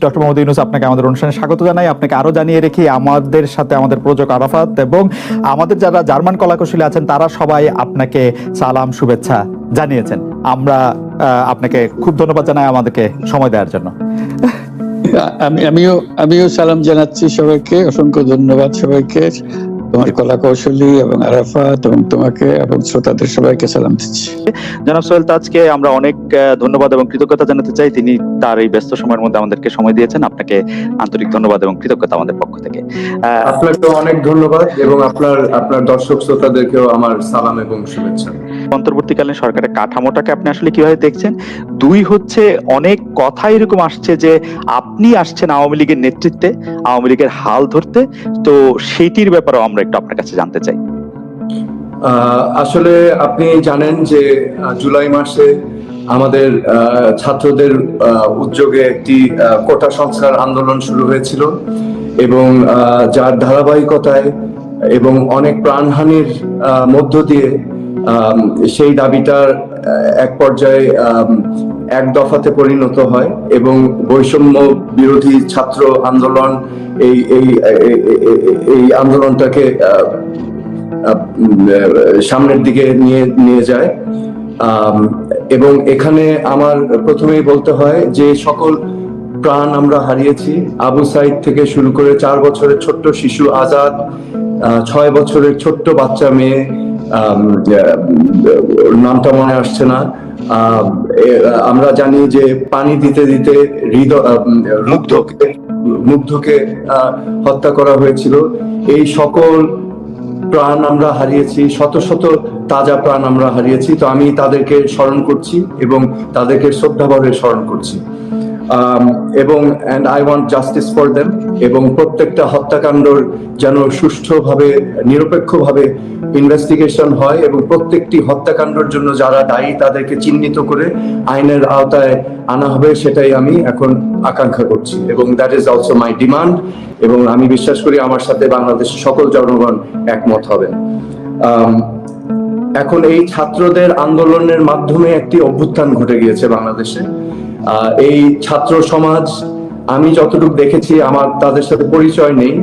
Doctor Mohammad Yunus, আপনাকে আমাদের অনুষ্ঠানে স্বাগত জানাই। আপনাকে আরো জানিয়ে রেখি, আমাদের সাথে আমাদের প্রযোজক আরাফাত এবং আমাদের যারা জার্মান কলাকুশলী আছেন তারা সবাই আপনাকে সালাম শুভেচ্ছা জানিয়েছেন। আমরা আপনাকে খুব ধন্যবাদ জানাই আমাদেরকে সময় দেওয়ার জন্য। আমিও সালাম জানাচ্ছি সবাইকে, অসংখ্য ধন্যবাদ সবাইকে, তোমার কলা কৌশলী এবং আরাফাত এবং তোমাকে এবং শ্রোতাদের সবাইকে সালাম দিচ্ছি। জনাব সোহেল তাজকে আমরা অনেক ধন্যবাদ এবং কৃতজ্ঞতা জানাতে চাই। তিনি তার এই ব্যস্ত সময়ের মধ্যে আমাদেরকে সময় দিয়েছেন। আপনাকে আন্তরিক ধন্যবাদ এবং কৃতজ্ঞতা আমাদের পক্ষ থেকে। আপনাকে অনেক ধন্যবাদ এবং আপনার দর্শক শ্রোতাদেরকেও আমার সালাম এবং শুভেচ্ছা। অন্তর্বর্তীকালীন সরকারের কাঠামোটাকে আপনি আসলে কিভাবে দেখছেন? দুই হচ্ছে, অনেক কথা এরকম আসছে যে আপনি আসছেন আওয়ামী লীগের নেতৃত্বে, আওয়ামী লীগের হাল ধরতে, তো সেটির ব্যাপারেও আমরা একটু আপনার কাছে জানতে চাই। আসলে আপনি জানেন যে জুলাই মাসে আমাদের ছাত্রদের উদ্যোগে একটি কোটা সংস্কার আন্দোলন শুরু হয়েছিল এবং যার ধারাবাহিকতায় এবং অনেক প্রাণহানির মধ্য দিয়ে সেই দাবিটার এক পর্যায়ে এক দফাতে পরিণত হয় এবং বৈষম্য বিরোধী ছাত্র আন্দোলন এই আন্দোলনটাকে সামনের দিকে নিয়ে যায়। এবং এখানে আমার প্রথমেই বলতে হয় যে সকল প্রাণ আমরা হারিয়েছি, আবু সাইদ থেকে শুরু করে 4 বছরের ছোট্ট শিশু আজাদ, 6 বছরের ছোট্ট বাচ্চা মেয়ে, নামটা মনে আসছে না, আমরা জানি যে পানি দিতে দিতে মুগ্ধকে হত্যা করা হয়েছিল। এই সকল প্রাণ আমরা হারিয়েছি, শত শত তাজা প্রাণ আমরা হারিয়েছি। তো আমি তাদেরকে স্মরণ করছি এবং তাদেরকে শ্রদ্ধাভরে স্মরণ করছি এবং and I want justice for them এবং প্রত্যেকটা হত্যাকাণ্ডর যেন সুষ্ঠুভাবে নিরপেক্ষভাবে ইনভেস্টিগেশন হয় এবং প্রত্যেকটি হত্যাকাণ্ডের জন্য যারা দায়ী তাদেরকে চিহ্নিত করে আইনের আওতায় আনা হবে, সেটাই আমি এখন আকাঙ্ক্ষা করছি এবং that is also my demand এবং আমি বিশ্বাস করি আমার সাথে বাংলাদেশের সকল জনগণ একমত হবেন। এখন এই ছাত্রদের আন্দোলনের মাধ্যমে একটি অভ্যুত্থান ঘটে গিয়েছে বাংলাদেশে। এই ছাত্র সমাজ, আমি যতটুকু দেখেছি, আমার তাদের সাথে পরিচয় নেই,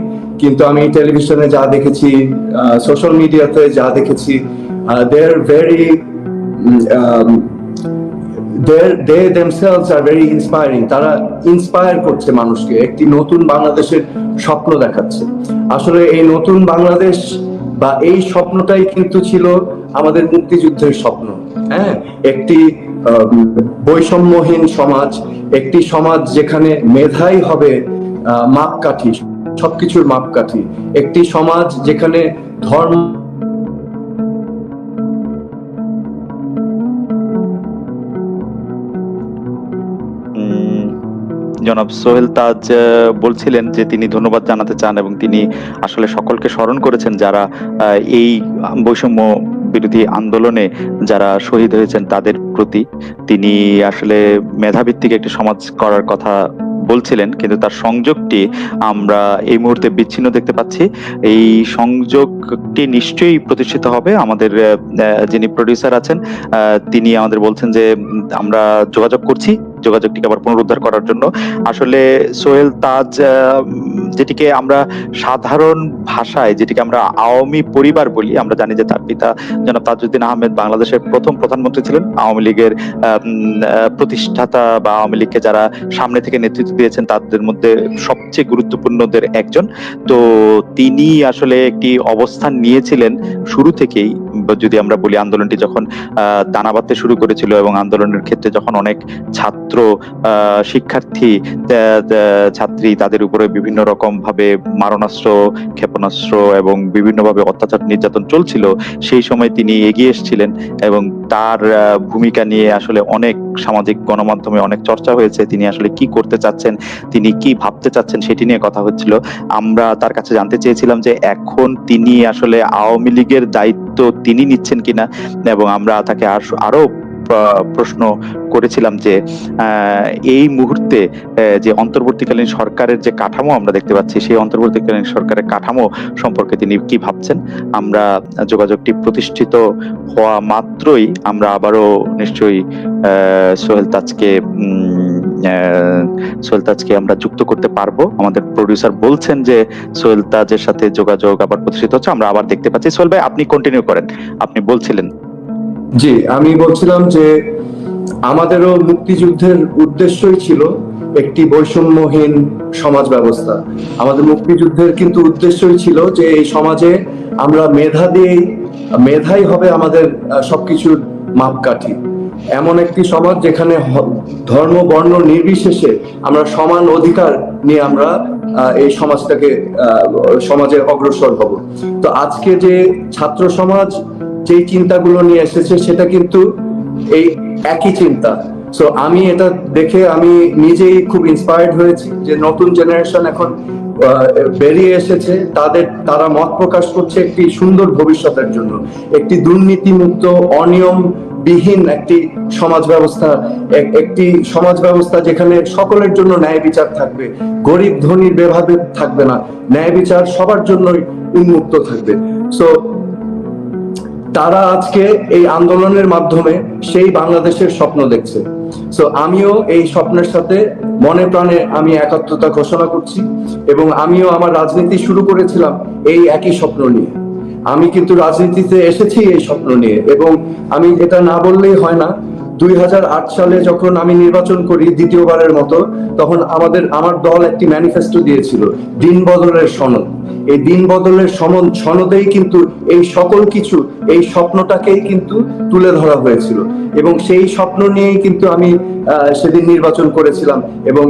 কিন্তু আমি টেলিভিশনে যা দেখেছি, সোশ্যাল মিডিয়াতে যা দেখেছি, they themselves are very inspiring. তারা ইন্সপায়ার করছে মানুষকে, একটি নতুন বাংলাদেশের স্বপ্ন দেখাচ্ছে। আসলে এই নতুন বাংলাদেশ বা এই স্বপ্নটাই কিন্তু ছিল আমাদের মুক্তিযুদ্ধের স্বপ্ন। হ্যাঁ, একটি বৈষম্যহীন সমাজ, একটি সমাজ যেখানে মেধাই হবে মাপকাঠি, সবকিছুর মাপকাঠি, একটি সমাজ যেখানে ধর্ম জনাব সোহেল তাজ বলছিলেন যে তিনি ধন্যবাদ জানাতে চান এবং তিনি আসলে সকলকে স্মরণ করেছেন যারা এই বৈষম্য বিরোধী আন্দোলনে যারা শহীদ হয়েছেন তাদের প্রতি। তিনি আসলে মেধাভিত্তিক একটি সমাজ করার কথা বলছিলেন, কিন্তু তার সংযোগটি আমরা এই মুহূর্তে বিচ্ছিন্ন দেখতে পাচ্ছি। এই সংযোগটি নিশ্চয়ই প্রতিষ্ঠিত হবে। আমাদের যিনি প্রডিউসার আছেন তিনি আমাদের বলছেন যে আমরা যোগাযোগ করছি যোগাযোগটিকে আবার পুনরুদ্ধার করার জন্য। আসলে সোহেল তাজ, যেটিকে আমরা সাধারণ ভাষায় যেটিকে আমরা আওয়ামী পরিবার বলি, আমরা জানি যে তার পিতা জনাব তাজউদ্দিন আহমেদ বাংলাদেশের প্রথম প্রধানমন্ত্রী ছিলেন, আওয়ামী লীগের প্রতিষ্ঠাতা বা আওয়ামী লীগকে যারা সামনে থেকে নেতৃত্ব দিয়েছেন তাদের মধ্যে সবচেয়ে গুরুত্বপূর্ণদের একজন। তো তিনি আসলে একটি অবস্থান নিয়েছিলেন শুরু থেকেই, যদি আমরা বলি আন্দোলনটি যখন দানা বাঁধতে শুরু করেছিল এবং আন্দোলনের ক্ষেত্রে যখন অনেক ছাত্র শিক্ষার্থী ছাত্রী তাদের উপরে বিভিন্ন রকম ভাবে মারণাস্ত্র, ক্ষেপণাস্ত্র এবং বিভিন্ন ভাবে অত্যাচার নির্যাতন চলছিল, সেই সময় তিনি এগিয়ে এসেছিলেন এবং তার ভূমিকা নিয়ে আসলে অনেক সামাজিক গণমাধ্যমে অনেক চর্চা হয়েছে। তিনি আসলে কি করতে চাচ্ছেন, তিনি কি ভাবতে চাচ্ছেন সেটি নিয়ে কথা হচ্ছিল। আমরা তার কাছে জানতে চেয়েছিলাম যে এখন তিনি আসলে আওয়ামী লীগের দায়িত্ব তিনি নিচ্ছেন কিনা, এবং আমরা তাকে আরো প্রশ্ন করেছিলাম যে এই মুহূর্তে যে অন্তর্বর্তীকালীন সরকারের যে কাঠামো আমরা দেখতে পাচ্ছি, সেই অন্তর্বর্তীকালীন সরকারের কাঠামো সম্পর্কে তিনি কি ভাবছেন। আমরা যোগাযোগটি প্রতিষ্ঠিত হওয়া মাত্রই আমরা আবারও নিশ্চয়ই সোহেল তাজকে সোহেল তাজকে আমরা যুক্ত করতে পারবো। আমাদের প্রোডিউসার বলছেন যে সোহেল তাজের সাথে যোগাযোগ আবার প্রতিষ্ঠিত হচ্ছে, আমরা আবার দেখতে পাচ্ছি। সোহেল ভাই, আপনি কন্টিনিউ করেন, আপনি বলছিলেন। জি, আমি বলছিলাম যে আমাদেরও মুক্তিযুদ্ধের উদ্দেশ্যই ছিল একটি বৈষম্যহীন সমাজ ব্যবস্থা। আমাদের মুক্তিযুদ্ধের কিন্তু উদ্দেশ্যই ছিল যে এই সমাজে আমরা মেধাই হবে আমাদের সবকিছুর মাপকাঠি। এমন একটি সমাজ যেখানে ধর্ম বর্ণ নির্বিশেষে আমরা সমান অধিকার নিয়ে আমরা এই সমাজে অগ্রসর হব। তো আজকে যে ছাত্র সমাজ যে চিন্তাগুলো নিয়ে এসেছে সেটা কিন্তু এই একই চিন্তা। সো আমি এটা দেখে আমি নিজেই খুব ইন্সপায়ার্ড হয়েছি যে নতুন জেনারেশন এখন বেরিয়ে এসেছে, তারা মত প্রকাশ করছে একটি সুন্দর ভবিষ্যতের জন্য, একটি দুর্নীতিমুক্ত অনিয়ম বিহীন একটি সমাজ ব্যবস্থা যেখানে সকলের জন্য ন্যায় বিচার থাকবে, গরিব ধনীর ভেদাভেদ থাকবে না, ন্যায় বিচার সবার জন্যই উন্মুক্ত থাকবে। সো তারা আজকে এই আন্দোলনের মাধ্যমে সেই বাংলাদেশের স্বপ্ন দেখছে। সো আমিও এই স্বপ্নের সাথে মনে প্রাণে আমি একাত্মতা ঘোষণা করছি, এবং আমিও আমার রাজনীতি শুরু করেছিলাম এই একই স্বপ্ন নিয়ে। আমি কিন্তু রাজনীতিতে এসেছি এই স্বপ্ন নিয়ে, এবং আমি এটা না বললেই হয় না। 2008 সালে যখন আমি নির্বাচন করি দ্বিতীয়বারের মতো, তখন আমার দল একটি ম্যানিফেস্টো দিয়েছিল, দিন বদলের সনদ। এই দিন বদলের সনদেই কিন্তু এই সকল কিছু, এই স্বপ্নটাকেই কিন্তু তুলে ধরা হয়েছিল, এবং সেই স্বপ্ন নিয়েই কিন্তু আমি সেদিন নির্বাচন করেছিলাম, এবং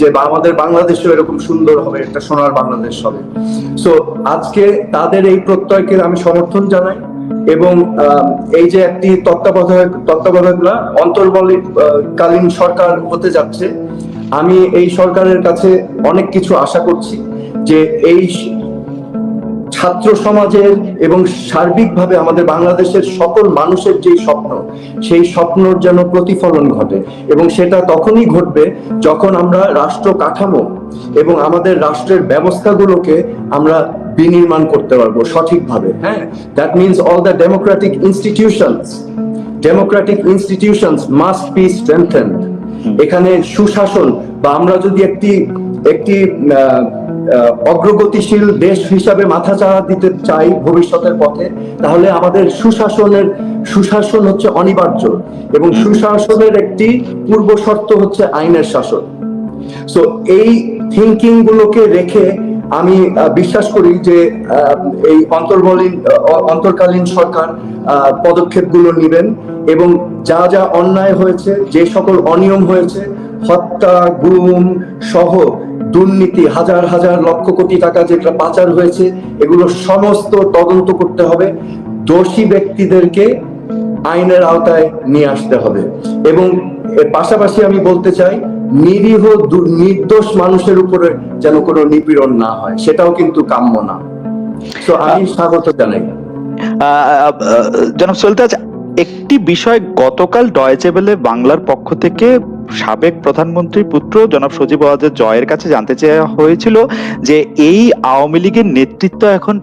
যে আমাদের বাংলাদেশও এরকম সুন্দর হবে, একটা সোনার বাংলাদেশ হবে। সো আজকে তাদের এই প্রত্যয়কে আমি সমর্থন জানাই, এবং এই যে একটি তত্ত্বাবধায়ক না, অন্তর্বর্তীকালীন সরকার হতে যাচ্ছে, আমি এই সরকারের কাছে অনেক কিছু আশা করছি যে এই ছাত্র সমাজের এবং সার্বিকভাবে আমাদের বাংলাদেশের সকল মানুষের যে স্বপ্ন, সেই স্বপ্নর যেন প্রতিফলন ঘটে, এবং সেটা তখনই ঘটবে যখন আমরা রাষ্ট্র কাঠামো এবং আমাদের রাষ্ট্রের ব্যবস্থাগুলোকে আমরা বিনির্মাণ করতে পারবো সঠিকভাবে। হ্যাঁ, that means all the democratic institutions must be strengthened. এখানে সুশাসন, বা আমরা যদি একটি অগ্রগতিশীল দেশ হিসাবে মাথা চাড়া দিতে চাই ভবিষ্যতের পথে, তাহলে আমাদের সুশাসন হচ্ছে অনিবার্য, এবং সুশাসনের একটি পূর্ব শর্ত হচ্ছে আইনের শাসন। সো এই থিঙ্কিং গুলোকে রেখে আমি বিশ্বাস করি যে এই অন্তর্কালীন সরকার পদক্ষেপগুলো নেবেন, এবং যা যা অন্যায় হয়েছে, যে সকল অনিয়ম হয়েছে, হত্যা, গুম সহ দুর্নীতি, হাজার হাজার লক্ষ কোটি টাকা যেটা পাচার হয়েছে, এগুলো সমস্ত তদন্ত করতে হবে, দোষী ব্যক্তিদেরকে আইনের আওতায় নিয়ে আসতে হবে, এবং এর পাশাপাশি আমি বলতে চাই নিরীহ নির্দোষ মানুষের উপরে যেন কোনো নিপীড়ন না হয়, সেটাও কিন্তু কাম্য না। তো আমি স্বাগত জানাই। জনাব সোহেল তাজ, একটি বিষয় গতকাল ডয়েচে ভেলে বাংলার পক্ষ থেকে সাবেক প্রধানমন্ত্রীর পুত্র জনাব সজীব ওয়াজেদ জয়ের কাছে জানতে চাওয়া হয়েছিল যে এই আওয়ামী লীগের নেতৃত্ব এখন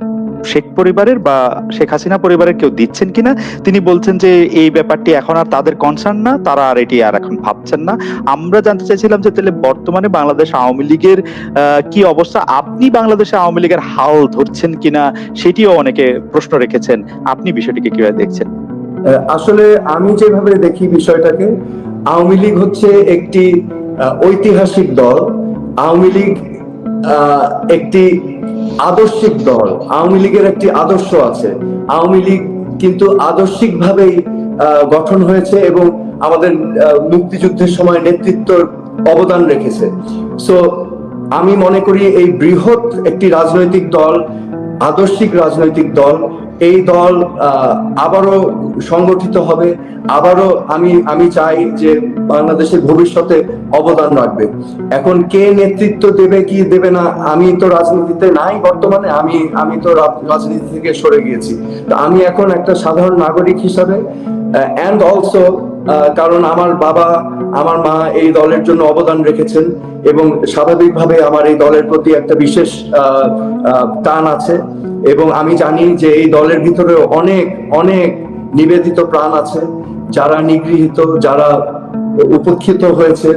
শেখ পরিবারের বা শেখ হাসিনা পরিবারের কেউ দিচ্ছেন কিনা। তিনি বলছেন যে এই ব্যাপারটি এখন আর তাদের কনসার্ন না, তারা আর এটি আর এখন ভাবছেন না। আমরা জানতে চাইছিলাম যে তাহলে বর্তমানে বাংলাদেশ আওয়ামী লীগের কি অবস্থা, আপনি বাংলাদেশে আওয়ামী লীগের হাল ধরছেন কিনা সেটিও অনেকে প্রশ্ন রেখেছেন, আপনি বিষয়টিকে কিভাবে দেখছেন? আসলে আমি যেভাবে দেখি বিষয়টাকে, আওয়ামী লীগ হচ্ছে একটি ঐতিহাসিক দল। আওয়ামী লীগ একটি আদর্শিক দল। আওয়ামী লীগের একটি আদর্শ আছে। আওয়ামী লীগ কিন্তু আদর্শিক ভাবেই গঠন হয়েছে, এবং আমাদের মুক্তিযুদ্ধের সময় নেতৃত্বর অবদান রেখেছে। সো আমি মনে করি এই বৃহৎ একটি রাজনৈতিক দল, আদর্শিক রাজনৈতিক দল, এই দল আবারও সংগঠিত হবে, আবারও আমি চাই যে বাংলাদেশের ভবিষ্যতে অবদান রাখবে। এখন কে নেতৃত্ব দেবে কি দেবে না, আমি তো রাজনীতিতে নাই বর্তমানে, আমি তো রাজনীতি থেকে সরে গিয়েছি। তো আমি এখন একটা সাধারণ নাগরিক হিসাবে, অ্যান্ড অলসো কারণ আমার বাবা আমার মা এই দলের জন্য অবদান রেখেছেন, এবং স্বাভাবিকভাবে আমার এই দলের প্রতি একটা বিশেষ টান আছে, এবং আমি জানি যে এই দলের ভিতরে অনেক অনেক নিবেদিত প্রাণ আছে, যারা নিগৃহীত, যারা উপেক্ষিত হয়েছে।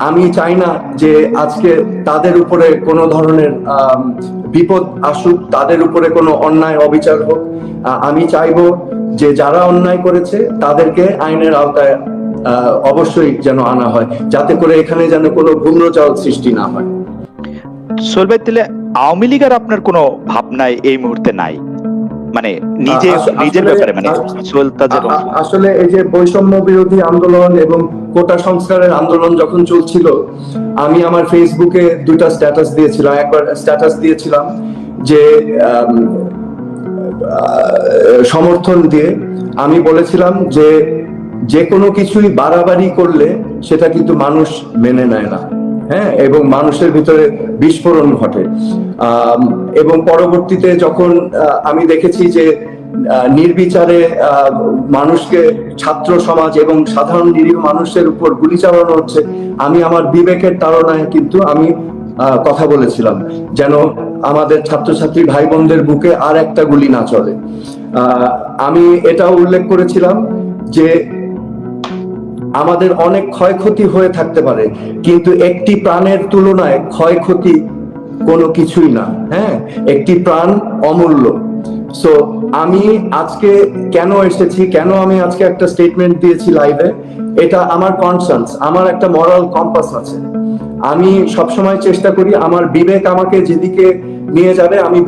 আমি চাই না যে আজকে তাদের উপরে কোনো ধরনের বিপদ আসুক, তাদের উপরে কোনো অন্যায় অবিচার হোক। আমি চাইবো যে যারা অন্যায় করেছে তাদেরকে আইনের আওতায় অবশ্যই যেন আনা হয়, যাতে করে এখানে যেন কোনো ভূম্রজাল সৃষ্টি না হয়। সোহেল ভাই, তাহলে আওয়ামী লীগের আপনার কোনো ভাবনায় এই মুহূর্তে নাই, মানে নিজের ব্যাপারে, মানে সোহেল তাজের আসলে এই যে বৈষম্য বিরোধী আন্দোলন এবং কোটা সংস্কারের আন্দোলন যখন চলছিল, আমি আমার ফেসবুকে দুইটা স্ট্যাটাস দিয়েছিলাম। একবার স্ট্যাটাস দিয়েছিলাম যে সমর্থন দিয়ে আমি বলেছিলাম যে যে কোনো কিছুই বাড়াবাড়ি করলে সেটা কিন্তু মানুষ মেনে নেয় না, হ্যাঁ, এবং মানুষের ভিতরে বিস্ফোরণ ঘটে। এবং পরবর্তীতে যখন আমি দেখেছি যে নির্বিচারে মানুষকে, ছাত্র সমাজ এবং সাধারণ নিরীহ মানুষের উপর গুলি চালানো হচ্ছে, আমি আমার বিবেকের তাড়নায় কিন্তু আমি কথা বলেছিলাম যেন আমাদের ছাত্রছাত্রী ভাই বোনদের বুকে আর একটা গুলি না চলে। আমি এটাও উল্লেখ করেছিলাম যে আমাদের অনেক ক্ষয়ক্ষতি হয়ে থাকতে পারে, কিন্তু একটি প্রাণের তুলনায় ক্ষয়ক্ষতি কোনো কিছুই না। হ্যাঁ, একটি প্রাণ অমূল্য। সো আমি আজকে কেন এসেছি, কেন আমি আজকে একটা স্টেটমেন্ট দিয়েছি লাইভে, এটা আমার কনসার্নস, আমার একটা মরাল কম্পাস আছে। আমি সবসময় চেষ্টা করি আমার বিবেক আমাকে যেদিকে নিয়ে যাবে আমি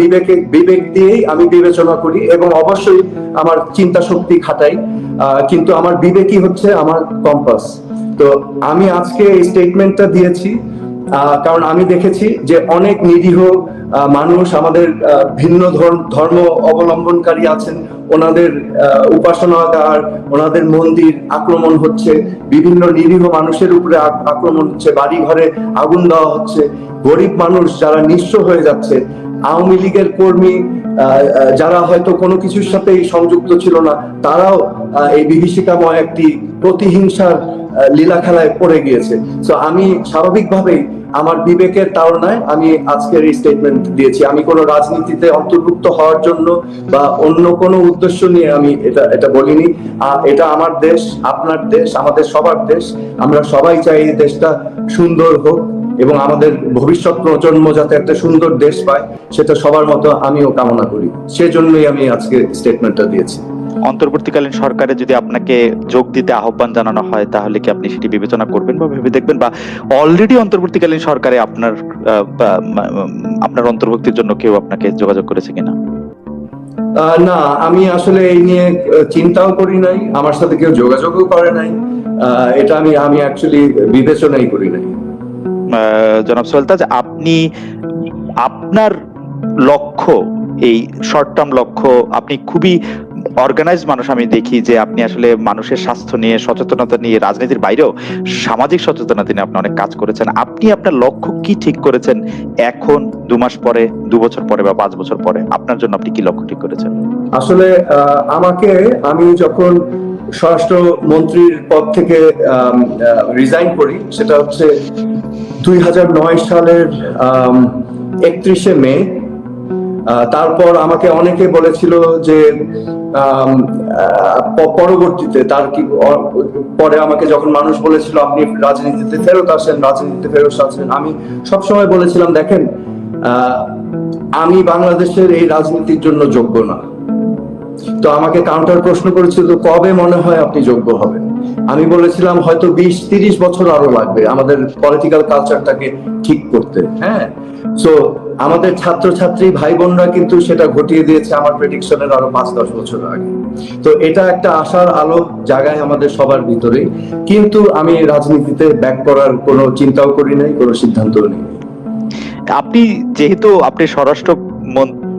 বিবেক দিয়েই আমি বিবেচনা করি, এবং অবশ্যই আমার চিন্তা শক্তি খাটাই, কিন্তু আমার বিবেকই হচ্ছে আমার কম্পাস। তো আমি আজকে এই স্টেটমেন্টটা দিয়েছি কারণ আমি দেখেছি যে অনেক নিরীহ মানুষ, আমাদের ভিন্ন ধর্ম অবলম্বনকারী আছেন, ওনাদের উপাসনাগার, ওনাদের মন্দির আক্রমণ হচ্ছে, বিভিন্ন নিরীহ মানুষের উপরে আক্রমণ হচ্ছে, বাড়ি ঘরে আগুন দেওয়া হচ্ছে, গরিব মানুষ যারা নিঃস্ব হয়ে যাচ্ছে, আওয়ামী লীগের কর্মী যারা হয়তো কোনো কিছুর সাথেই সংযুক্ত ছিল না, তারাও এই বিভীষিকাময় একটি প্রতিহিংসার লীলা খেলায় পড়ে গিয়েছে। তো আমি স্বাভাবিকভাবেই আমার বিবেকের তাড়নায় আমি আজকের এই স্টেটমেন্ট দিয়েছি। আমি কোনো রাজনীতিতে অন্তর্ভুক্ত হওয়ার জন্য বা অন্য কোনো উদ্দেশ্য নিয়ে আমি এটা বলিনি। এটা আমার দেশ, আপনার দেশ, আমাদের সবার দেশ। আমরা সবাই চাই এই দেশটা সুন্দর হোক এবং আমাদের ভবিষ্যৎ প্রজন্ম যাতে একটা সুন্দর দেশ পায়, সেটা সবার মতো আমিও কামনা করি। সেজন্যই আমি আজকে স্টেটমেন্টটা দিয়েছি। অন্তর্বর্তীকালীন সরকারে যদি আপনাকে যোগ দিতে আহ্বান জানানো হয়, তাহলে কি আপনি সেটি বিবেচনা করবেন বা ভেবে দেখবেন, বা অলরেডি অন্তর্বর্তীকালীন সরকারে আপনার অন্তর্ভুক্তির জন্য কেউ আপনাকে যোগাযোগ করেছে কিনা? না, আমি আসলে এই নিয়ে চিন্তাও করি নাই, আমার সাথে কেউ যোগাযোগও করে নাই। এটা আমি অ্যাকচুয়ালি বিবেচনাই করি নাই। জনাব সোহেল তাজ, আপনি আপনার লক্ষ্য, এই শর্ট টার্ম লক্ষ্য, আপনি খুবই অর্গানাইজ মানুষ। আমি দেখি যে আপনি আসলে মানুষের স্বাস্থ্য নিয়ে, সচেতনতা নিয়ে, রাজনীতির বাইরেও সামাজিক সচেতনতা নিয়ে আপনি অনেক কাজ করেছেন। আপনি আপনার লক্ষ্য কি ঠিক করেছেন এখন, 2 মাস পরে, 2 বছর পরে বা 5 বছর পরে? আপনার জন্য আপনি কি লক্ষ্য ঠিক করেছেন? আসলে আমি যখন স্বরাষ্ট্র মন্ত্রীর পদ থেকে রিজাইন করি, সেটা হচ্ছে 2009 সালের 31শে মে। তারপর আমাকে অনেকে বলেছিল যে পরবর্তীতে পরে আমাকে যখন মানুষ বলেছিল আপনি রাজনীতিতে ফেরত আসেন, আমি সবসময় বলেছিলাম, দেখেন, আমি বাংলাদেশের এই রাজনীতির জন্য যোগ্য না। তো আমাকে কাউন্টার প্রশ্ন করেছিল, কবে মনে হয় আপনি যোগ্য হবেন? আমি বলেছিলাম হয়তো 20-30 বছর আরো লাগবে আমাদের পলিটিক্যাল কালচারটাকে ঠিক করতে। হ্যাঁ, সো আমাদের ছাত্রছাত্রী ভাই বোনরা কিন্তু সেটা ঘটিয়ে দিয়েছে আমার প্রেডিকশনের আরো 5-10 বছর আগে। তো এটা একটা আশার আলো জায়গায় আমাদের সবার ভিতরে, কিন্তু আমি রাজনীতিতে ব্যাক করার কোনো চিন্তাও করি নাই, কোনো সিদ্ধান্তও নেই। আপনি যেহেতু আপনি স্বরাষ্ট্র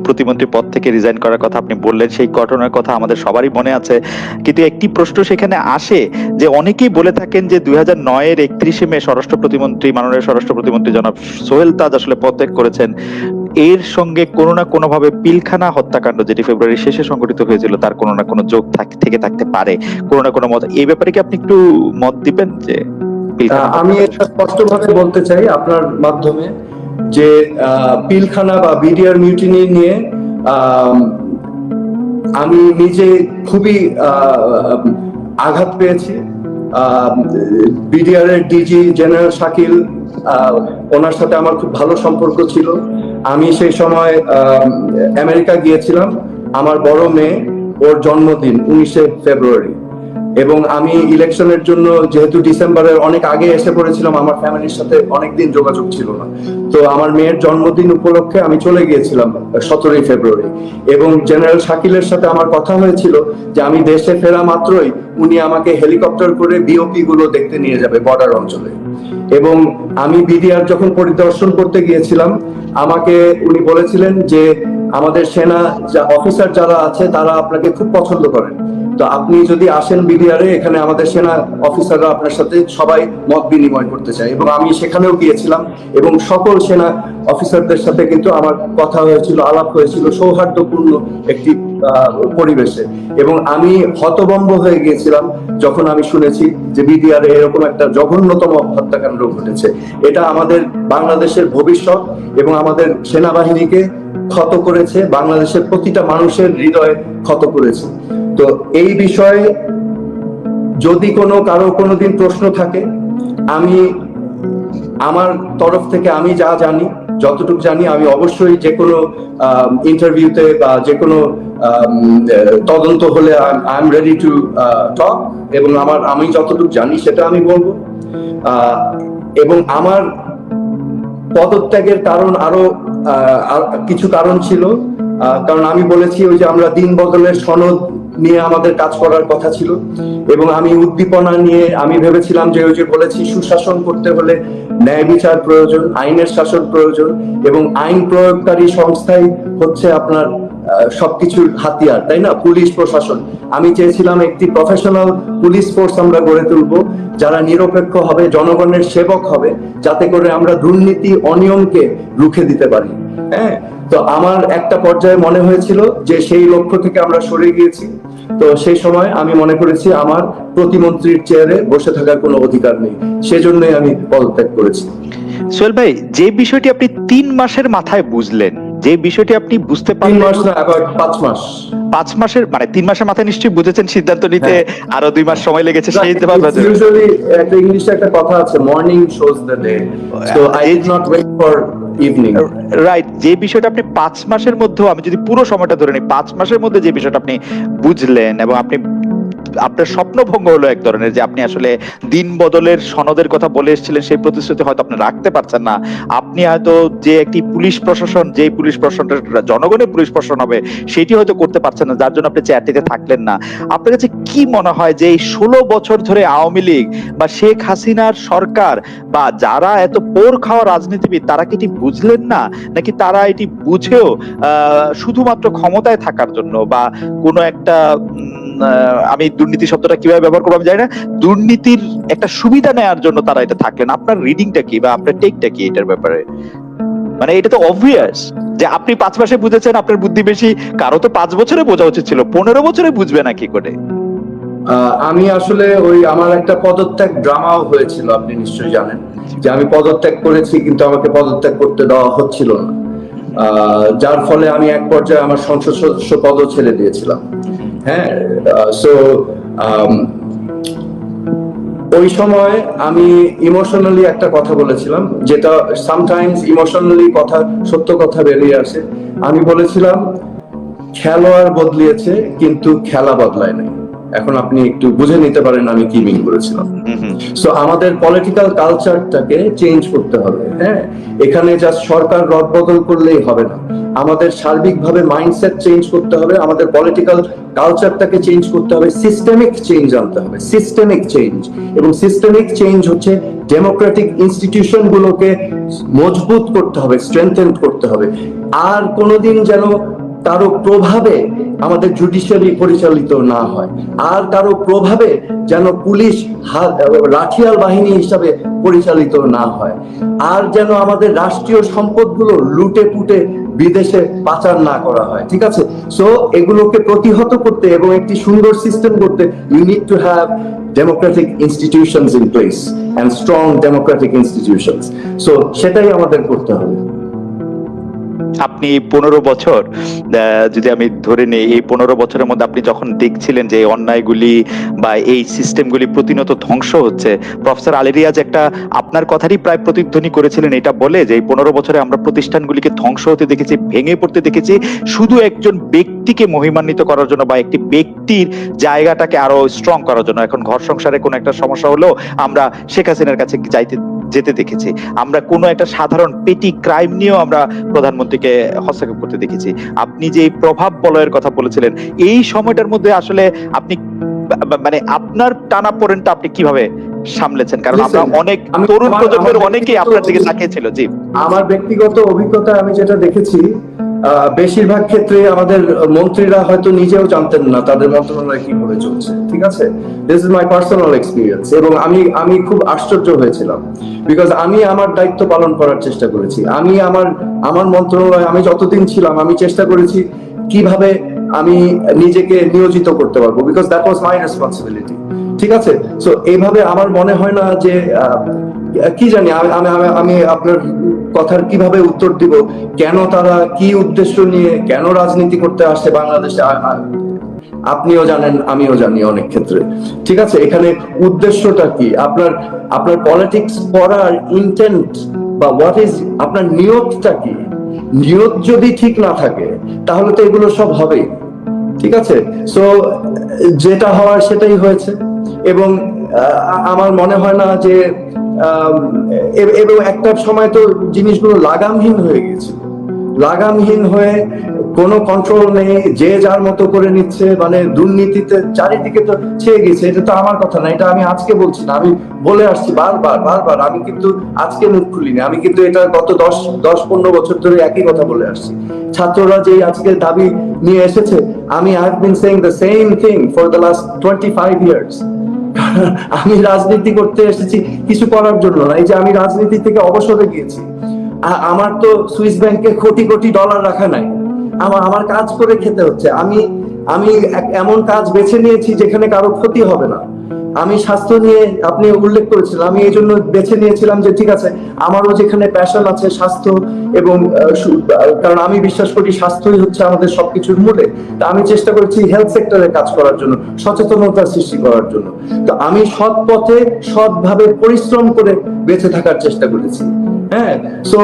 প্রতিমন্ত্রী পদ থেকে রিজাইন করার কথা আপনি বললেন, সেই ঘটনার কথা আমাদের সবারই মনে আছে, কিন্তু একটি প্রশ্ন সেখানে আসে যে অনেকেই বলে থাকেন যে 2009-এর 31শে মে মাননীয় স্বরাষ্ট্র প্রতিমন্ত্রী জনাব সোহেল তাজ আসলে পদত্যাগ করেছেন। এর সঙ্গে কোনো না কোনো ভাবে পিলখানা হত্যাকাণ্ড, যেটি ফেব্রুয়ারির শেষে সংঘটিত হয়েছিল, তার কোনো না কোনো যোগ থেকে থাকতে পারে, কোনো না কোনো মত। এই ব্যাপারে কি আপনি একটু মত দিবেন? যে আমি এটা স্পষ্টভাবে বলতে চাই আপনার মাধ্যমে যে পিলখানা বা বিডিআর মিউটিনি নিয়ে আমি নিজে খুবই আঘাত পেয়েছি, বিডিআর এর ডিজি জেনারেল শাকিল, ওনার সাথে আমার খুব ভালো সম্পর্ক ছিল। আমি সেই সময় আমেরিকা গিয়েছিলাম, আমার বড় মেয়ে, ওর জন্মদিন 19শে ফেব্রুয়ারি, এবং আমি ইলেকশনের জন্য যেহেতু ডিসেম্বরের অনেক আগে এসে পড়েছিলাম, আমার ফ্যামিলির সাথে অনেকদিন যোগাযোগ ছিল না, তো আমার মেয়ের জন্মদিন উপলক্ষে আমি চলে গিয়েছিলাম 17ই ফেব্রুয়ারি। এবং জেনারেল শাকিলের সাথে আমার কথা হয়েছিল যে আমি দেশে ফেরা মাত্রই উনি আমাকে হেলিকপ্টার করে বিওপি গুলো দেখতে নিয়ে যাবে বর্ডার অঞ্চলে। এবং আমি বিডিআর যখন পরিদর্শন করতে গিয়েছিলাম, আমাকে উনি বলেছিলেন যে আমাদের সেনা অফিসার যারা আছে তারা আপনাকে খুব পছন্দ করেন, তো আপনি যদি আসেন বিডিআর এ, এখানে আমাদের সেনা অফিসাররা আপনার সাথে সবাই মত বিনিময় করতে চায়। এবং আমি সেখানেও গিয়েছিলাম এবং সকল সেনা অফিসারদের সাথে কিন্তু আমার কথা হয়েছিল, আলাপ হয়েছিল সৌহার্দ্যপূর্ণ একটি পরিবেশে। এবং আমি হতভম্ব হয়ে গিয়েছিলাম যখন আমি শুনেছি যে বিডিআর এ এরকম একটা জঘন্যতম হত্যাকাণ্ড ঘটেছে। এটা আমাদের বাংলাদেশের ভবিষ্যৎ এবং আমাদের সেনাবাহিনীকে ক্ষত করেছে, বাংলাদেশের প্রতিটা মানুষের হৃদয়ে ক্ষত করেছে। তো এই বিষয়ে যদি কারো কোনোদিন প্রশ্ন থাকে, আমি আমার তরফ থেকে আমি যা জানি, যতটুকু জানি, আমি অবশ্যই যে কোনো ইন্টারভিউতে বা যে কোনো তদন্ত হলে I am ready to talk, এবং আমি যতটুকু জানি সেটা আমি বলবো। এবং আমার পদত্যাগের কারণ আরো কিছু কারণ ছিল, কারণ আমি বলেছি ওই যে আমরা দিন বদলের সনদ নিয়ে আমাদের কাজ করার কথা ছিল, এবং আমি উদ্দীপনা নিয়ে আমি ভেবেছিলাম যে ওই যে বলেছি সুশাসন করতে হলে ন্যায় বিচার প্রয়োজন, আইনের শাসন প্রয়োজন, এবং আইন প্রয়োগকারী সংস্থাই হচ্ছে আপনার সবকিছুর হাতিয়ার, তাই না? পুলিশ প্রশাসন, আমি চেয়েছিলাম একটি প্রফেশনাল পুলিশ ফোর্স আমরা গড়ে তুলবো যারা নিরপেক্ষ হবে, জনগণের সেবক হবে, যাতে করে আমরা দুর্নীতি অনিয়মকে রুখে দিতে পারি। হ্যাঁ, তো আমার একটা পর্যায়ে মনে হয়েছিল যে সেই লক্ষ্য থেকে আমরা সরে গিয়েছি, তো সেই সময় আমি মনে করেছি আমার প্রতিমন্ত্রীর চেয়ারে বসে থাকার কোনো অধিকার নেই, সেজন্যই আমি পদত্যাগ করেছি। সোহেল ভাই, যে বিষয়টি আপনি 3 মাসের মাথায় বুঝলেন, যে বিষয়টি আপনি বুঝতে 3 পারলেন, মাস না, আবার 5 মাস। 5 মাসের মানে 3 মাসের মাথায় নিশ্চয়ই বুঝেছেন, সিদ্ধান্ত নিতে আরো 2 মাস সময় লেগেছে সেই ইউজুয়ালি একটা ইংলিশে একটা কথা আছে, morning shows the day, so I did not wait for evening. Right, যে বিষয়টা আপনি 5 মাসের মধ্যে, আমি যদি পুরো সময়টা ধরে নিই, 5 মাসের মধ্যে যে বিষয়টা আপনি বুঝলেন এবং আপনার স্বপ্নভঙ্গ হলো এক ধরনের, যে আপনি আসলে দিন বদলের সনদের কথা বলে এসেছিলেন, সেই প্রতিশ্রুতি হয়তো আপনি রাখতে পারছেন না। আপনি হয়তো যে একটি পুলিশ প্রশাসন, যে পুলিশ প্রশাসনটা জনগণের পুলিশ প্রশাসন হবে, সেটি হয়তো করতে পারছেন না, যার জন্য আপনি চেয়ারটিতে থাকলেন না। আপনার কাছে কি মনে হয় যে এই 16 বছর ধরে আওয়ামী লীগ বা শেখ হাসিনার সরকার বা যারা এত পোর খাওয়া রাজনীতিবিদ, তারা কি এটি বুঝলেন না, নাকি তারা এটি বুঝেও শুধুমাত্র ক্ষমতায় থাকার জন্য বা কোনো একটা আমি দুর্নীতি শব্দটা কিভাবে ব্যবহার করবো আমি জানি না, দুর্নীতির একটা সুবিধা নেওয়ার জন্য তারা এটা থাকলেন? আপনার রিডিংটা কি বা আপনার টেকটা কি এটার ব্যাপারে? মানে এটা তো অবভিয়াস যে আপনি 5 মাসে বুঝেছেন, আপনার বুদ্ধি বেশি, কারো তো 5 বছরে বোঝা উচিত ছিল, 15 বছরে বুঝবে না কি করে? আমি আসলে ওই আমার একটা পদত্যাগ ড্রামাও হয়েছিল, আপনি নিশ্চয়ই জানেন, যে আমি পদত্যাগ করেছি কিন্তু আমাকে পদত্যাগ করতে দেওয়া হচ্ছিল না, যার ফলে আমি এক পর্যায়ে আমার সংসদ সদস্য পদও ছেড়ে দিয়েছিলাম। হ্যাঁ, সো ওই সময় আমি ইমোশনালি একটা কথা বলেছিলাম, যেটা সামটাইমস ইমোশনালি কথা, সত্য কথা বেরিয়ে আসে। আমি বলেছিলাম খেলোয়াড় বদলিয়েছে কিন্তু খেলা বদলায় নাই। এখন আপনি একটু বুঝে নিতে পারেন আমি কি মিন করেছিলাম। সো আমাদের পলিটিক্যাল কালচারটাকে চেঞ্জ করতে হবে। হ্যাঁ, এখানে জাস্ট সরকার রদবদল করলেই হবে না, আমাদের সার্বিকভাবে মাইন্ডসেট চেঞ্জ করতে হবে, আমাদের পলিটিক্যাল কালচারটাকে চেঞ্জ করতে হবে, সিস্টেমিক চেঞ্জ আনতে হবে, সিস্টেমিক চেঞ্জ। এবং সিস্টেমিক চেঞ্জ হচ্ছে ডেমোক্রেটিক ইনস্টিটিউশন গুলোকে মজবুত করতে হবে, স্ট্রেংথেন করতে হবে। আর কোনোদিন যেন কারো প্রভাবে আমাদের জুডিশিয়ারি পরিচালিত না হয়, আর কারো প্রভাবে যেন পুলিশ লাঠিয়াল বাহিনী হিসাবে পরিচালিত না হয়, আর যেন আমাদের রাষ্ট্রীয় সম্পদগুলো লুটে পুটে বিদেশে পাচার না করা হয়। ঠিক আছে, সো এগুলোকে প্রতিহত করতে এবং একটি সুন্দর সিস্টেম করতে you need to have democratic institutions in place and strong democratic institutions. So সেটাই আমাদের করতে হবে। আপনি 15 বছর যদি আমি ধরে নিই, এই 15 বছরের মধ্যে আপনি যখন দেখছিলেন যে এই অন্যায়গুলি বা এই সিস্টেমগুলি প্রতিনিয়ত ধ্বংস হচ্ছে, প্রফেসর আলী রিয়াজ একটা আপনার কথারই প্রায় প্রতিধ্বনি করেছিলেন এটা বলে যে এই 15 বছরে আমরা প্রতিষ্ঠানগুলিকে ধ্বংস হতে দেখেছি, ভেঙে পড়তে দেখেছি শুধু একজন ব্যক্তিকে মহিমান্বিত করার জন্য বা একটি ব্যক্তির জায়গাটাকে আরো স্ট্রং করার জন্য। এখন ঘর সংসারে কোনো একটা সমস্যা হলো আমরা শেখ হাসিনার কাছে যেতে দেখেছি, আমরা কোনো একটা সাধারণ পেটি ক্রাইম নিয়েও আমরা প্রধানমন্ত্রীকে হস্তক্ষেপ করতে দেখেছি। আপনি যে এই প্রভাব বলয়ের কথা বলেছিলেন, এই সময়টার মধ্যে আসলে আপনি মানে আপনার টানাপোড়েনটা আপনি কিভাবে সামলেছেন? কারণ আমরা অনেক তরুণ প্রজন্মের অনেকেই আপনার দিকে তাকিয়েছিল। জি, আমার ব্যক্তিগত অভিজ্ঞতা আমি যেটা দেখেছি, বেশিরভাগ ক্ষেত্রে আমাদের মন্ত্রীরা হয়তো নিজেও জানতেন না তাদের মন্ত্রণালয় কিভাবে চলছে। ঠিক আছে, this is my personal experience. এবং আমি খুব আশ্চর্য হয়েছিলাম, বিকজ আমি আমার দায়িত্ব পালন করার চেষ্টা করেছি। আমি আমার মন্ত্রণালয় আমি যতদিন ছিলাম আমি চেষ্টা করেছি কিভাবে আমি নিজেকে নিয়োজিত করতে পারবো, because that was my responsibility. ঠিক আছে, সো এইভাবে আমার মনে হয় না যে কি জানি আমি আপনার কথার কিভাবে উত্তর দিব, কেন তারা কি উদ্দেশ্য নিয়ে কেন রাজনীতি করতে আসছে বাংলাদেশে। আপনিও জানেন আমিও জানি অনেক ক্ষেত্রে। ঠিক আছে, এখানে উদ্দেশ্যটা কি, আপনার পলিটিক্স পড়ার ইন্টেন্ট বা হোয়াট ইজ আপনার নিয়তটা কি। নিয়ত যদি ঠিক না থাকে তাহলে তো এগুলো সব হবেই। ঠিক আছে, সো যেটা হওয়ার সেটাই হয়েছে। এবং আমার মনে হয় না যে এবং একটা সময় তো জিনিসগুলো লাগামহীন হয়ে গেছে, লাগামহীন হয়ে কোনো কন্ট্রোল নেই, যে যার মতো করে নিচ্ছে, মানে দুর্নীতিতে চারিদিকে তো ছেয়ে গেছে। এটা তো আমার কথা না, এটা আমি আজকে বলছি না, আমি বলে আসছি বারবার। আমি কিন্তু আজকে মুখ খুলিনি, আমি কিন্তু এটা গত 10-15 বছর ধরে একই কথা বলে আসছি। ছাত্ররা যে আজকে দাবি নিয়ে এসেছে, আমি I have been saying the same thing for the last 25 years. আমি রাজনীতি করতে এসেছি কিছু করার জন্য না। এই যে আমি রাজনীতি থেকে অবসরে গিয়েছি, আমার তো সুইস ব্যাংকে কোটি কোটি ডলার রাখা নাই, আমার কাজ করে খেতে হচ্ছে। আমি এমন কাজ বেছে নিয়েছি যেখানে কারো ক্ষতি হবে না। আমি স্বাস্থ্য নিয়ে আপনি উল্লেখ করেছিলেন, আমি এই জন্য বেছে নিয়েছিলাম যে ঠিক আছে আমারও যেখানে প্যাশন আছে স্বাস্থ্য এবং কারণ আমি বিশ্বাস করি স্বাস্থ্যই হচ্ছে আমাদের সবকিছুর মূলে। তা আমি চেষ্টা করেছি হেলথ সেক্টরে কাজ করার জন্য, সচেতনতা সৃষ্টি করার জন্য। তো আমি সৎ পথে সৎভাবে পরিশ্রম করে বেঁচে থাকার চেষ্টা করেছি। হ্যাঁ, সো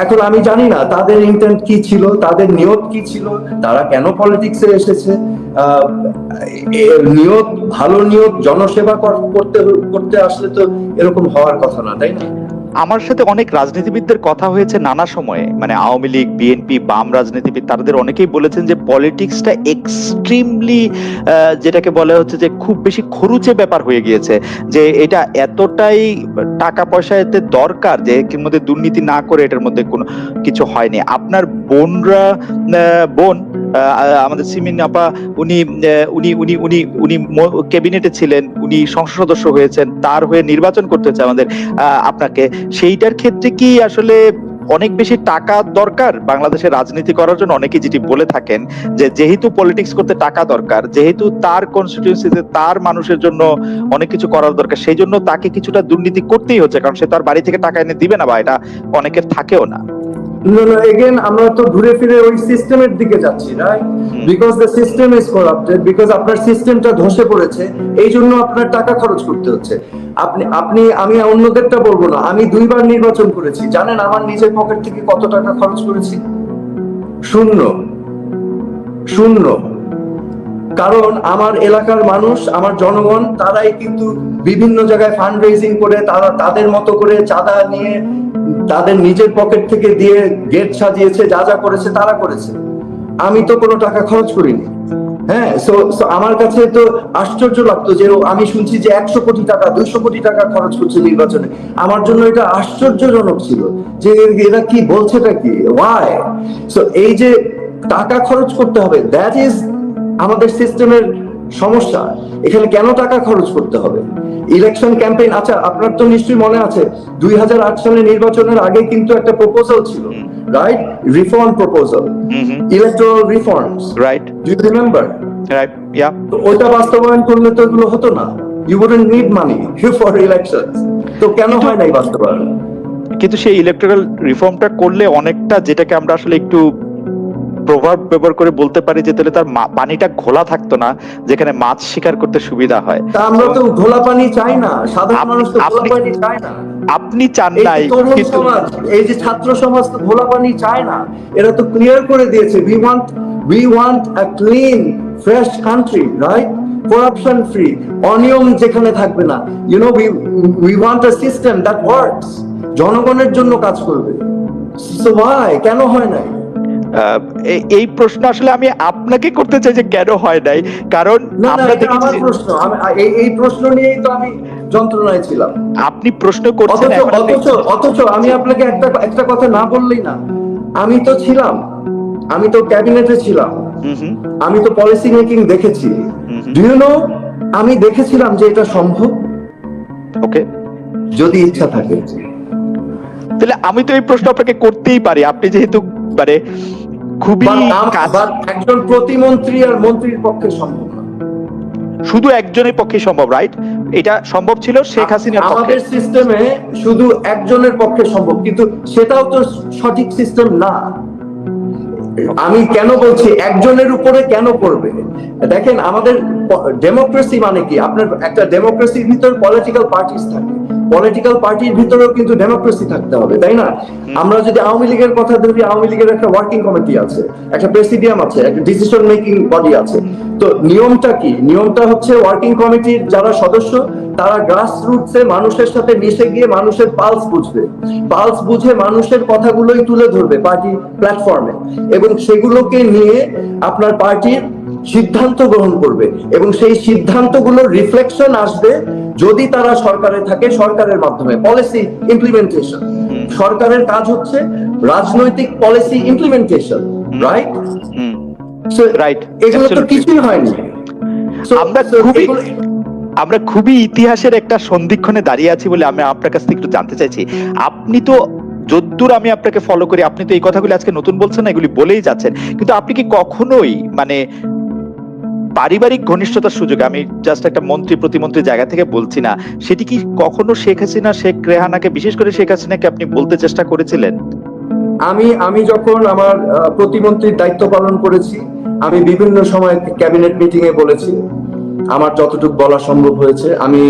এখন আমি জানি না তাদের ইন্টেন্ট কি ছিল, তাদের নিয়ত কি ছিল, তারা কেন পলিটিক্সে এসেছে। নিয়ত ভালো নিয়ত জনসেবা করতে আসলে তো এরকম হওয়ার কথা না, তাই না? আমার সাথে অনেক রাজনীতিবিদদের কথা হয়েছে নানা সময়ে, মানে আওয়ামী লীগ, বিএনপি, বাম রাজনীতিবিদ, তাদের অনেকেই বলেছেন যে পলিটিক্সটা এক্সট্রিমলি যেটাকে বলা হচ্ছে যে খুব বেশি খরুচে ব্যাপার হয়ে গিয়েছে, যে এটা এতটাই টাকা পয়সা এতে দরকার যে এর মধ্যে দুর্নীতি না করে এটার মধ্যে কোনো কিছু হয়নি। আপনার বোন আমাদের সিমিন আপা, উনি উনি উনি উনি উনি ক্যাবিনেটে ছিলেন, উনি সংসদ সদস্য হয়েছেন, তার হয়ে নির্বাচন করতে হচ্ছে আমাদের আপনাকে। সেইটার ক্ষেত্রে কি আসলে অনেক বেশি টাকা দরকার বাংলাদেশের রাজনীতি করার জন্য? অনেকেই যেটি বলে থাকেন যে যেহেতু পলিটিক্স করতে টাকা দরকার, যেহেতু তার কনস্টিটিউয়েন্সিতে তার মানুষের জন্য অনেক কিছু করার দরকার, সেই জন্য তাকে কিছুটা দুর্নীতি করতেই হচ্ছে, কারণ সে তার বাড়ি থেকে টাকা এনে দিবে না, বা এটা অনেকের থাকেও না। এগেন আমরা তো ঘুরে ফিরে ওই সিস্টেমের দিকে যাচ্ছি, right? Because the system is corrupted, because আপনার সিস্টেমটা ধসে পড়েছে, এই জন্য আপনার টাকা খরচ করতে হচ্ছে। আমি অন্যদেরটা বলবো না, আমি 2 বার নির্বাচন করেছি। জানেন আমার নিজের পকেট থেকে কত টাকা খরচ করেছি? শূন্য। কারণ আমার এলাকার মানুষ, আমার জনগণ, তারাই কিন্তু বিভিন্ন জায়গায় ফান্ড রেজিং করে, তারা তাদের মতো করে চাঁদা নিয়ে তাদের নিজের পকেট থেকে দিয়ে গেট সাজিয়েছে, যা করেছে তারা করেছে। আমি তো কোনো টাকা খরচ করিনি। হ্যাঁ, সো আমার কাছে তো আশ্চর্য লাগতো যে আমি শুনছি যে 100 কোটি টাকা 200 কোটি টাকা খরচ করছে নির্বাচনে। আমার জন্য এটা আশ্চর্যজনক ছিল যে এরা কি বলছেটা কি, ওয়াই। সো এই যে টাকা খরচ করতে হবে, দ্যাট ইজ আমাদের সিস্টেমের সমস্যা। এখানে কেন টাকা খরচ করতে হবে? ইলেকশন ক্যাম্পেইন, আচ্ছা আপনার তো নিশ্চয়ই মনে আছে 2008 সালে নির্বাচনের আগে কিন্তু একটা প্রপোজাল ছিল, right? Reform proposal, electoral reforms, right? Do you remember? Right, yeah. তো ওটা বাস্তবায়ন করলে তো এগুলো হতো না। You wouldn't need money for elections. তো কেন হয় নাই বাস্তবায়ন? কিন্তু সেই ইলেকট্রিক্যাল রিফর্মটা করলে অনেকটা, যেটাকে আমরা আসলে একটু প্রভাব ব্যবহার করে বলতে পারি যে তাহলে তার পানিটা ঘোলা থাকতো না, যেখানে মাছ শিকার করতে সুবিধা হয়। তা আমরা তো ঘোলা পানি চাই না, সাধারণ মানুষ তো ঘোলা পানি চায় না। আপনি চান এই নাই, যে তরুণ কিন্তু সমাজ, এই যে ছাত্র সমাজ তো ঘোলা পানি চায় না, এরা তো ক্লিয়ার করে দিয়েছে we want a clean fresh country, right? Corruption free, অনিয়ম যেখানে থাকবে না, we want a system that works, জনগণের জন্য কাজ করবে। So why কেন হয় নাই? এই প্রশ্ন আসলে আমি আপনাকে করতে চাই যে কেন হয় নাই, কারণ না আমরা এটা আমার দেখেছি প্রশ্ন, এই প্রশ্ন নিয়েই তো আমি যন্ত্রণায় ছিলাম। আপনি প্রশ্ন করছেন, অথচ আমি আপনাকে একটা কথা না বললেই না, আমি তো ছিলাম, আমি তো ক্যাবিনেটে ছিলাম, আমি তো পলিসি মেকিং দেখেছি। ডু ইউ নো, আমি দেখেছিলাম যে এটা সম্ভব, ওকে, যদি ইচ্ছা থাকে। তাহলে আমি তো এই প্রশ্ন আপনাকে করতেই পারি, আপনি যেহেতু মানে খুবই একজন প্রতিমন্ত্রী আর মন্ত্রীর পক্ষে সম্ভব না, শুধু একজনের পক্ষে সম্ভব, রাইট? এটা সম্ভব ছিল শেখ হাসিনার পক্ষে। আমাদের সিস্টেমে শুধু একজনের পক্ষে সম্ভব, কিন্তু সেটাও তো সঠিক সিস্টেম না। আমি কেন বলছি একজনের উপরে কেন করবে? দেখেন, আমাদের ডেমোক্রেসি মানে কি? আপনার একটা ডেমোক্রেসির ভিতর পলিটিক্যাল পার্টিস থাকে, পলিটিক্যাল পার্টির ভিতরেও কিন্তু ডেমোক্রেসি থাকতে হবে, তাই না? আমরা যদি আওয়ামী লীগের কথা ধরি, আওয়ামী লীগের একটা ওয়ার্কিং কমিটি আছে, একটা প্রেসিডিয়াম আছে, একটা ডিসিশন মেকিং বডি আছে। তো নিয়মটা কি? নিয়মটা হচ্ছে ওয়ার্কিং কমিটির যারা সদস্য, তারা গ্রাস রুটসে মানুষের সাথে মিশে গিয়ে মানুষের পালস বুঝবে, পালস বুঝে মানুষের কথাগুলোই তুলে ধরবে পার্টি প্ল্যাটফর্মে, এবং সেগুলোকে নিয়ে আপনার পার্টির সিদ্ধান্ত গ্রহণ করবে, এবং সেই সিদ্ধান্তগুলোর রিফ্লেকশন আসবে যদি তারা সরকারে থাকে, সরকারের মাধ্যমে পলিসি ইমপ্লিমেন্টেশন। সরকারের কাজ হচ্ছে রাজনৈতিক পলিসি ইমপ্লিমেন্টেশন, রাইট? রাইট, এগুলো তো কিছুই হয়নি। আমরা খুবই ইতিহাসের একটা সন্ধিক্ষণে দাঁড়িয়ে আছি বলে আমি আপনার কাছ থেকে একটু জানতে চাইছি। আপনি তো, যদ্দূর আমি আপনাকে ফলো করি, আপনি তো এই কথাগুলি আজকে নতুন বলছেন না, এগুলি বলেই যাচ্ছেন, কিন্তু আপনি কি কখনোই মানে পারিবারিক ঘনিষ্ঠতার সুযোগে, আমি জাস্ট একটা মন্ত্রী প্রতিমন্ত্রীর জায়গা থেকে বলছি না, সেটি কি কখনো শেখ হাসিনা, শেখ রেহানাকে, বিশেষ করে শেখ হাসিনাকে আপনি বলতে চেষ্টা করেছিলেন? আমি যখন আমার প্রতিমন্ত্রীর দায়িত্ব পালন করেছি, আমি বিভিন্ন সময় ক্যাবিনেট মিটিং এ বলেছি, আমার যতটুকু বলা সম্ভব হয়েছে। আমি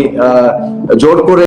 জোর করে